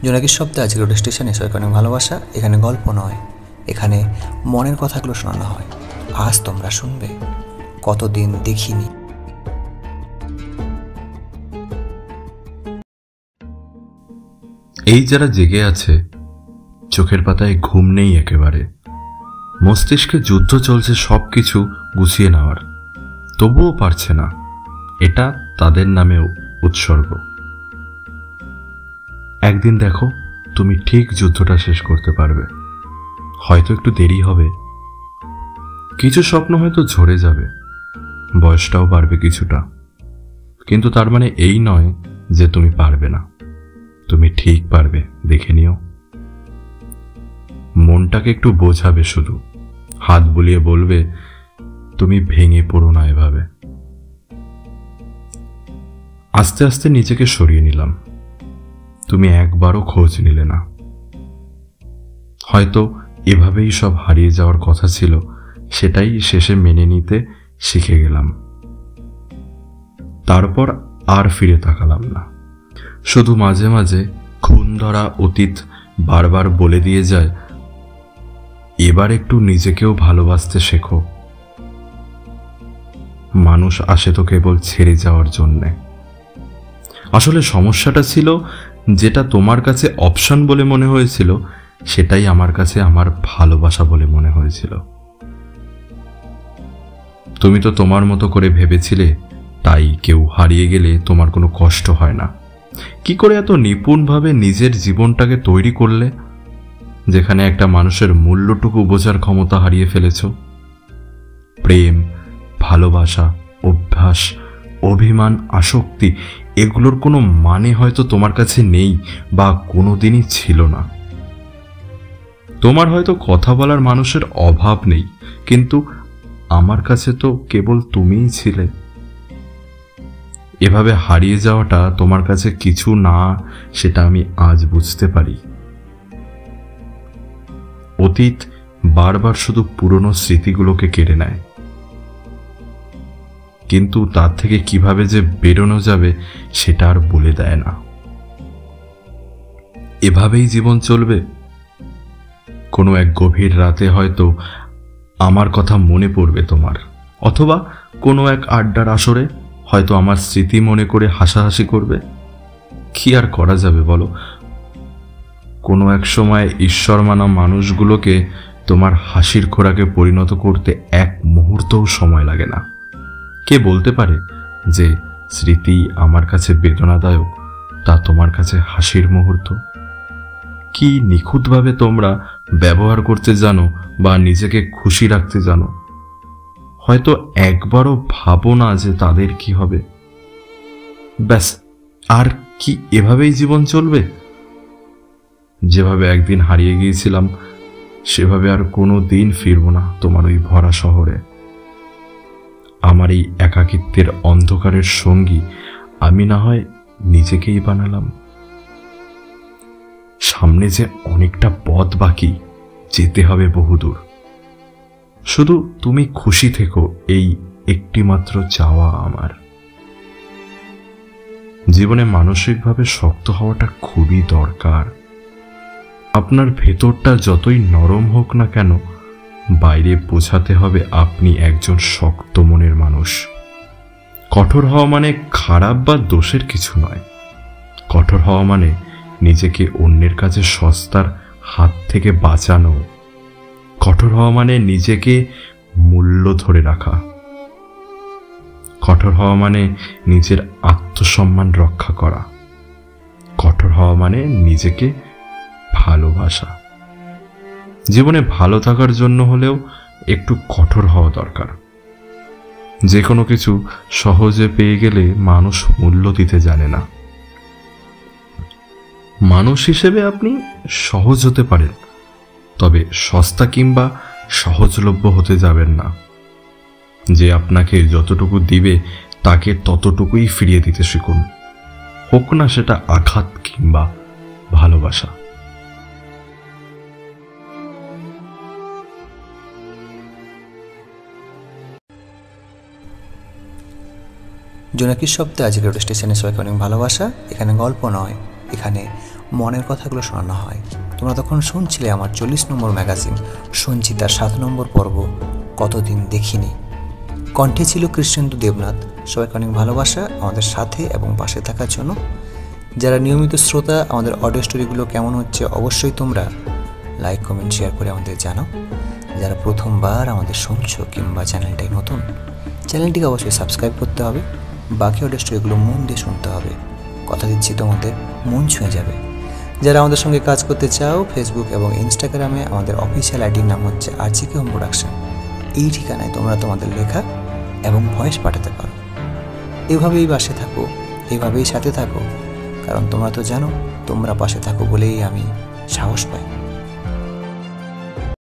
জোনাকির শব্দে আজকের রেডিও স্টেশনে সবাইকে অনেক ভালোবাসা। এখানে গল্প নয়, এখানে মনের কথাগুলো শোনানো হয়। আজ তোমরা শুনবে কতদিন দেখিনি। এই যারা জেগে আছে, চোখের পাতায় ঘুম নেই একেবারে, মস্তিষ্কে যুদ্ধ চলছে সবকিছু গুছিয়ে নেওয়ার, তবুও পারছে না। এটা তাদের নামেও উৎসর্গ। একদিন দেখো, তুমি ঠিক যুদ্ধটা শেষ করতে পারবে। হয়তো একটু দেরি হবে, কিছু স্বপ্ন হয়তো ঝরে যাবে, বয়সটাও বাড়বে কিছুটা, কিন্তু তার মানে এই নয় যে তুমি পারবে না। তুমি ঠিক পারবে, দেখে নিও। মনটাকে একটু বোঝাবে, শুধু হাত বুলিয়ে বলবে, তুমি ভেঙে পড়ো না এভাবে। আস্তে আস্তে নিজেকে সরিয়ে নিলাম। তুমি একবারও খোঁজ নিলে না। হয়তো এভাবেই সব হারিয়ে যাওয়ার কথা ছিল, সেটাই শেষে মেনে নিতে শিখে গেলাম। তারপর আর ফিরে তাকালাম না। শুধু মাঝে মাঝে খুন ধরা অতীত বারবার বলে দিয়ে যায়, এবার একটু নিজেকেও ভালোবাসতে শেখো। মানুষ আসে তো কেবল ছেড়ে যাওয়ার জন্যে। আসলে সমস্যাটা ছিল, যেটা তোমার কাছে অপশন বলে মনে হয়েছিল, সেটাই আমার কাছে আমার ভালোবাসা বলে মনে হয়েছিল। তুমি তো তোমার মতো করে ভেবেছিলে, তাই কেউ হারিয়ে গেলে তোমার কোনো কষ্ট হয় না। কি করে এত নিপুণভাবে নিজের জীবনটাকে তৈরি করলে, যেখানে একটা মানুষের মূল্যটুকু বোঝার ক্ষমতা হারিয়ে ফেলেছ? প্রেম, ভালোবাসা, অভ্যাস, অভিমান, আসক্তি, এগুলোর কোনো মানে হয়তো তোমার কাছে নেই বা কোনোদিনই ছিল না। তোমার হয়তো কথা বলার মানুষের অভাব নেই, কিন্তু আমার কাছে তো কেবল তুমিই ছিলে। এভাবে হারিয়ে যাওয়াটা তোমার কাছে কিছু না, সেটা আমি আজ বুঝতে পারি। অতীত বারবার শুধু পুরনো স্মৃতিগুলোকে কেড়ে নেয়, কিন্তু তার থেকে কিভাবে যে বেরোনো যাবে সেটা আর বলে দেয় না। এভাবেই জীবন চলবে। কোনো এক গভীর রাতে হয়তো আমার কথা মনে পড়বে তোমার, অথবা কোনো এক আড্ডার আসরে হয়তো আমার স্মৃতি মনে করে হাসাহাসি করবে। কি আর করা যাবে বলো? কোনো এক সময় ঈশ্বর মানা মানুষগুলোকে তোমার হাসির খোরাকে পরিণত করতে এক মুহূর্তও সময় লাগে না। কে বলতে পারে যে স্মৃতি আমার কাছে বেদনাদায়ক, তা তোমার কাছে হাসির মুহূর্ত? কি নিখুঁতভাবে তোমরা ব্যবহার করতে জানো বা নিজেকে খুশি রাখতে জানো। হয়তো একবারও ভাবো না যে তাদের কি হবে। ব্যাস, আর কি এভাবেই জীবন চলবে? যেভাবে একদিন হারিয়ে গিয়েছিলাম, সেভাবে আর কোনো দিন ফিরবো না তোমার ওই ভরা শহরে। আমার এই একাকিত্বের অন্ধকারের সঙ্গী আমি না হয় নিজেকেই বানালাম। সামনে যে অনেকটা পথ বাকি, যেতে হবে বহুদূর। শুধু তুমি খুশি থেকো, এই একটি মাত্র চাওয়া আমার। জীবনে মানসিকভাবে শক্ত হওয়াটা খুবই দরকার। আপনার ভেতরটা যতই নরম হোক না কেন, বাইরে বোঝাতে হবে আপনি একজন শক্ত মনের মানুষ। কঠোর হওয়া মানে খারাপ বা দোষের কিছু নয়। কঠোর হওয়া মানে নিজেকে অন্যের কাছে সস্তার হাত থেকে বাঁচানো। কঠোর হওয়া মানে নিজেকে মূল্য ধরে রাখা। কঠোর হওয়া মানে নিজের আত্মসম্মান রক্ষা করা। কঠোর হওয়া মানে নিজেকে ভালোবাসা। জীবনে ভালো থাকার জন্য হলেও একটু কঠোর হওয়া দরকার। যে কোনো কিছু সহজে পেয়ে গেলে মানুষ মূল্য দিতে জানে না। মানুষ হিসেবে আপনি সহজ হতে পারেন, তবে সস্তা কিংবা সহজলভ্য হতে যাবেন না। যে আপনাকে যতটুকু দিবে, তাকে ততটুকুই ফিরিয়ে দিতে শিখুন, হোক না সেটা আঘাত কিংবা ভালোবাসা। জোনাকির শব্দে আজকের রেডিও স্টেশনে সবাইকে অনেক ভালোবাসা। এখানে গল্প নয়, এখানে মনের কথাগুলো শোনানো হয়। তোমরা তখন শুনছিলে আমার 40 নম্বর ম্যাগাজিন সঞ্চিতার 7 নম্বর পর্ব কতদিন দেখিনি। কণ্ঠে ছিল কৃষ্ণেন্দু দেবনাথ। সবাইকে অনেক ভালোবাসা আমাদের সাথে এবং পাশে থাকার জন্য। যারা নিয়মিত শ্রোতা, আমাদের অডিও স্টোরিগুলো কেমন হচ্ছে অবশ্যই তোমরা লাইক, কমেন্ট, শেয়ার করে আমাদের জানাও। যারা প্রথমবার আমাদের শুনছো কিংবা চ্যানেলটাই নতুন, চ্যানেলটিকে অবশ্যই সাবস্ক্রাইব করতে হবে। বাকি অডিও স্টোরিগুলো মন দিয়ে শুনতে হবে। কথা দিচ্ছি তোমাদের মন ছুঁয়ে যাবে। যারা আমাদের সঙ্গে কাজ করতে চাও, ফেসবুক এবং ইনস্টাগ্রামে আমাদের অফিসিয়াল আইডির নাম হচ্ছে আরজিকে হোম প্রোডাকশন। এই ঠিকানায় তোমরা তোমাদের লেখা এবং ভয়েস পাঠাতে পারো। এভাবেই পাশে থাকো, এভাবেই সাথে থাকো, কারণ তোমরা তো জানো তোমরা পাশে থাকো বলেই আমি সাহস পাই।